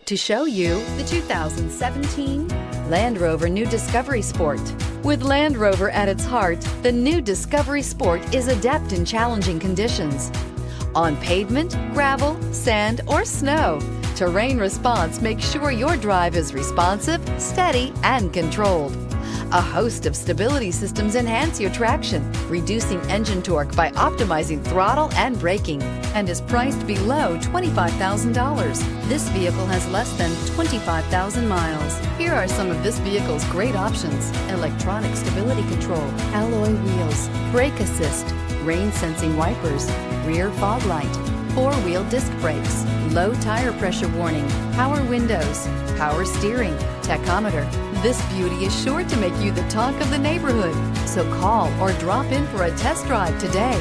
to show you the 2017 Land Rover New Discovery Sport. With Land Rover at its heart, the new Discovery Sport is adept in challenging conditions. On pavement, gravel, sand, or snow, terrain response makes sure your drive is responsive, steady, and controlled. A host of stability systems enhance your traction, reducing engine torque by optimizing throttle and braking, and is priced below $25,000. This vehicle has less than 25,000 miles. Here are some of this vehicle's great options: electronic stability control, alloy wheels, brake assist, rain sensing wipers, rear fog light, four-wheel disc brakes, low tire pressure warning, power windows, power steering, tachometer. This beauty is sure to make you the talk of the neighborhood. So call or drop in for a test drive today.